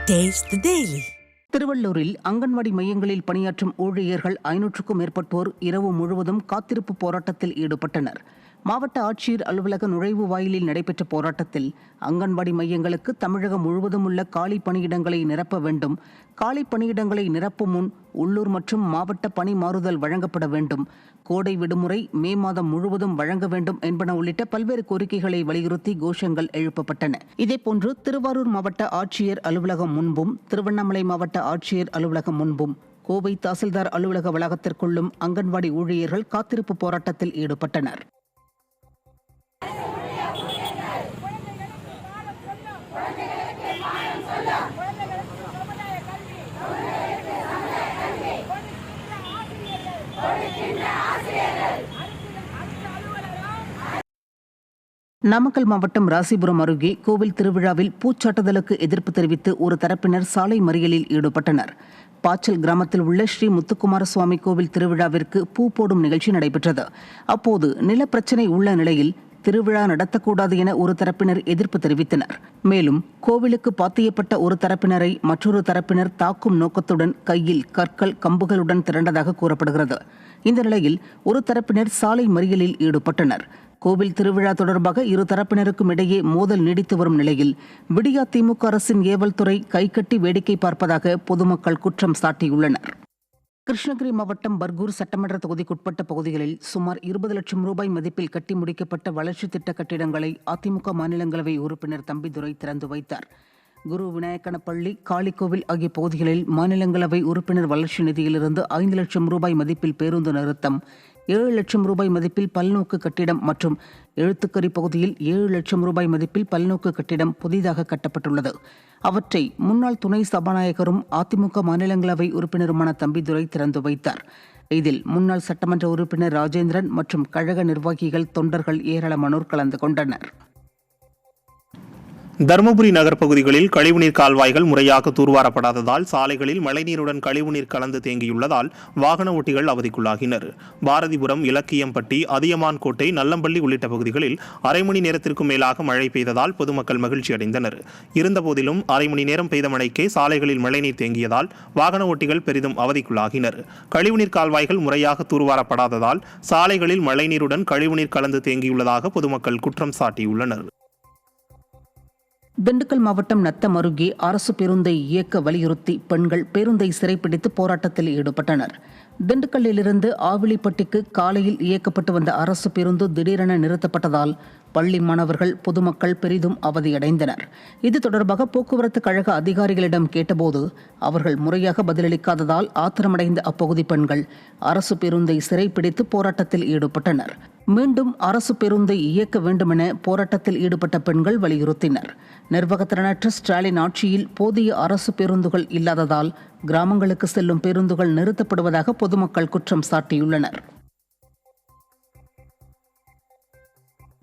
Taste the Daily. திருவள்ளூரில் அங்கன்வாடி மையங்களில் பணியாற்றும் ஊழியர்கள் 500க்கும் மேற்பட்டோர் இரவு முழுவதும் காத்திருப்பு போராட்டத்தில் ஈடுபட்டனர். மாவட்ட ஆட்சியர் அலுவலக நுழைவு வாயிலில் நடைபெற்ற போராட்டத்தில் அங்கன்வாடி மையங்களுக்கு தமிழகம் முழுவதும் உள்ள காலி பணியிடங்களை நிரப்ப வேண்டும், காலி பணியிடங்களை நிரப்பும் முன் உள்ளூர் மற்றும் மாவட்ட பணி மாறுதல் வழங்கப்பட வேண்டும், கோடை விடுமுறை மே மாதம் முழுவதும் வழங்க வேண்டும் என்பன உள்ளிட்ட பல்வேறு கோரிக்கைகளை வலியுறுத்தி கோஷங்கள் எழுப்பப்பட்டன. இதேபோன்று திருவாரூர் மாவட்ட ஆட்சியர் அலுவலகம் முன்பும் திருவண்ணாமலை மாவட்ட ஆட்சியர் அலுவலகம் முன்பும் கோவை தாசில்தார் அலுவலக வளாகத்திற்குள்ளும் அங்கன்வாடி ஊழியர்கள் காத்திருப்பு போராட்டத்தில் ஈடுபட்டனர். நாமக்கல் மாவட்டம் ராசிபுரம் அருகே கோவில் திருவிழாவில் பூச்சாட்டுதலுக்கு எதிர்ப்பு தெரிவித்து ஒரு தரப்பினர் சாலை மறியலில் ஈடுபட்டனர். பாச்சல் கிராமத்தில் உள்ள ஸ்ரீ முத்துக்குமார சுவாமி கோவில் திருவிழாவிற்கு பூ போடும் நிகழ்ச்சி நடைபெற்றது. அப்போது நிலப்பிரச்சினை உள்ள நிலையில் திருவிழா நடத்தக்கூடாது என ஒரு தரப்பினர் எதிர்ப்பு தெரிவித்தனர். மேலும் கோவிலுக்கு பாத்தியப்பட்ட ஒரு தரப்பினரை மற்றொரு தரப்பினர் தாக்கும் நோக்கத்துடன் கையில் கற்கள் கம்புகளுடன் திரண்டதாக கூறப்படுகிறது. இந்த நிலையில் ஒரு தரப்பினர் சாலை மறியலில் ஈடுபட்டனர். கோவில் திருவிழா தொடர்பாக இரு தரப்பினருக்கும் இடையே மோதல் நீடித்து வரும் நிலையில் விடியா திமுக அரசின் ஏவல் துறை கைகட்டி வேடிக்கை பார்ப்பதாக பொதுமக்கள் குற்றம் சாட்டியுள்ளனர். கிருஷ்ணகிரி மாவட்டம் பர்கூர் சட்டமன்ற தொகுதிக்குட்பட்ட பகுதிகளில் சுமார் 20 லட்சம் ரூபாய் மதிப்பில் கட்டி முடிக்கப்பட்ட வளர்ச்சி திட்ட கட்டிடங்களை அதிமுக மாநிலங்களவை உறுப்பினர் தம்பிதுரை திறந்து வைத்தார். குரு விநாயக்கனப்பள்ளி, காளிக்கோவில் ஆகிய பகுதிகளில் மாநிலங்களவை உறுப்பினர் வளர்ச்சி நிதியிலிருந்து 5 லட்சம் ரூபாய் மதிப்பில் பேருந்து நிறுத்தம், 7 லட்சம் ரூபாய் மதிப்பில் பல்நோக்கு கட்டிடம் மற்றும் எழுத்துக்கரி பகுதியில் 7 லட்சம் ரூபாய் மதிப்பில் பல்நோக்கு கட்டிடம் புதிதாக கட்டப்பட்டுள்ளது. அவற்றை முன்னாள் துணை சபாநாயகரும் அதிமுக மாநிலங்களவை உறுப்பினருமான தம்பிதுரை திறந்து வைத்தார். இதில் முன்னாள் சட்டமன்ற உறுப்பினர் ராஜேந்திரன் மற்றும் கழக நிர்வாகிகள், தொண்டர்கள் ஏராளமானோர் கலந்து கொண்டனர். தருமபுரி நகர் பகுதிகளில் கழிவுநீர் கால்வாய்கள் முறையாக தூர்வாரப்படாததால் சாலைகளில் மழைநீருடன் கழிவுநீர் கலந்து தேங்கியுள்ளதால் வாகன ஓட்டிகள் அவதிக்குள்ளாகினர். பாரதிபுரம், இலக்கியம்பட்டி, அதியமான் கோட்டை, நல்லம்பள்ளி உள்ளிட்ட பகுதிகளில் அரை மணி நேரத்திற்கும் மேலாக மழை பெய்ததால் பொதுமக்கள் மகிழ்ச்சி அடைந்தனர். இருந்தபோதிலும் அரை மணி நேரம் பெய்த மழைக்கே சாலைகளில் மழைநீர் தேங்கியதால் வாகன ஓட்டிகள் பெரிதும் அவதிக்குள்ளாகினர். கழிவுநீர் கால்வாய்கள் முறையாக தூர்வாரப்படாததால் சாலைகளில் மழைநீருடன் கழிவுநீர் கலந்து தேங்கியுள்ளதாக பொதுமக்கள் குற்றம் சாட்டியுள்ளனர். திண்டுக்கல் மாவட்டம் நத்தம் அருகே அரசு பேருந்தை இயக்க வலியுறுத்தி பெண்கள் பேருந்தை சிறைப்பிடித்து போராட்டத்தில் ஈடுபட்டனர். திண்டுக்கல்லிலிருந்து ஆவிளிப்பட்டிக்கு காலையில் இயக்கப்பட்டு வந்த அரசு பேருந்து திடீரென நிறுத்தப்பட்டதால் பள்ளி மாணவர்கள், பொதுமக்கள் பெரிதும் அவதியடைந்தனர். இது தொடர்பாக போக்குவரத்து கழக அதிகாரிகளிடம் கேட்டபோது அவர்கள் முறையாக பதிலளிக்காததால் ஆத்திரமடைந்த அப்பகுதி பெண்கள் அரசு பேருந்தை சிறைப்பிடித்து போராட்டத்தில் ஈடுபட்டனர். மீண்டும் அரசு பேருந்தை இயக்க வேண்டுமென போராட்டத்தில் ஈடுபட்ட பெண்கள் வலியுறுத்தினர். நிர்வாகத்திறனற்ற ஸ்டாலின் ஆட்சியில் போதிய அரசு பேருந்துகள் இல்லாததால் கிராமங்களுக்கு செல்லும் பேருந்துகள் நிறுத்தப்படுவதாக பொதுமக்கள் குற்றம் சாட்டியுள்ளனர்.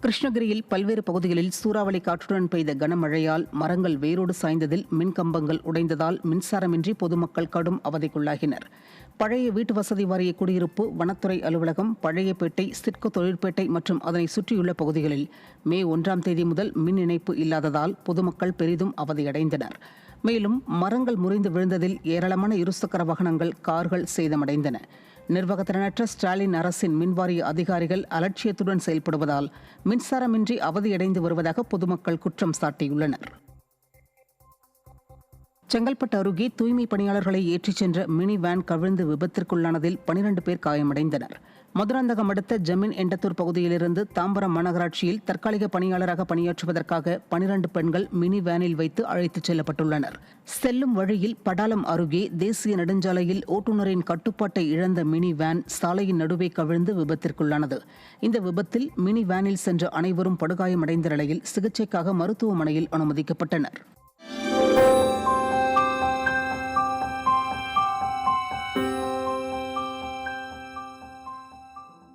கிருஷ்ணகிரியில் பல்வேறு பகுதிகளில் சூறாவளி காற்றுடன் பெய்த கனமழையால் மரங்கள் வேரோடு சாய்ந்ததில் மின்கம்பங்கள் உடைந்ததால் மின்சாரமின்றி பொதுமக்கள் கடும் அவதிக்குள்ளாகினர். பழைய வீட்டு வசதி வாரிய குடியிருப்பு, வனத்துறை அலுவலகம், பழையப்பேட்டை, சிட்கோ தொழிற்பேட்டை மற்றும் அதனை சுற்றியுள்ள பகுதிகளில் மே 1ஆம் தேதி முதல் மின் இணைப்பு இல்லாததால் பொதுமக்கள் பெரிதும் அவதியடைந்தனர். மேலும் மரங்கள் முறிந்து விழுந்ததில் ஏராளமான இருசக்கர வாகனங்கள், கார்கள் சேதமடைந்தன. நிர்வாகத்திறனற்ற ஸ்டாலின் அரசின் மின்வாரிய அதிகாரிகள் அலட்சியத்துடன் செயல்படுவதால் மின்சாரமின்றி அவதியடைந்து வருவதாக பொதுமக்கள் குற்றம் சாட்டியுள்ளனர். செங்கல்பட்டு அருகே தூய்மை பணியாளர்களை ஏற்றிச் சென்ற மினி வேன் கவிழ்ந்து விபத்திற்குள்ளானதில் 12 பேர் காயமடைந்தனர். மதுராந்தகம் அடுத்த ஜமீன் எண்டத்தூர் பகுதியிலிருந்து தாம்பரம் மாநகராட்சியில் தற்காலிக பணியாளராக பணியாற்றுவதற்காக 12 பெண்கள் மினி வேனில் வைத்து அழைத்துச் செல்லப்பட்டுள்ளனர். செல்லும் வழியில் படாலம் அருகே தேசிய நெடுஞ்சாலையில் ஓட்டுநரின் கட்டுப்பாட்டை இழந்த மினி வேன் சாலையின் நடுவே கவிழ்ந்து விபத்திற்குள்ளானது. இந்த விபத்தில் மினி வேனில் சென்ற அனைவரும் படுகாயமடைந்த நிலையில் சிகிச்சைக்காக மருத்துவமனையில் அனுமதிக்கப்பட்டனர்.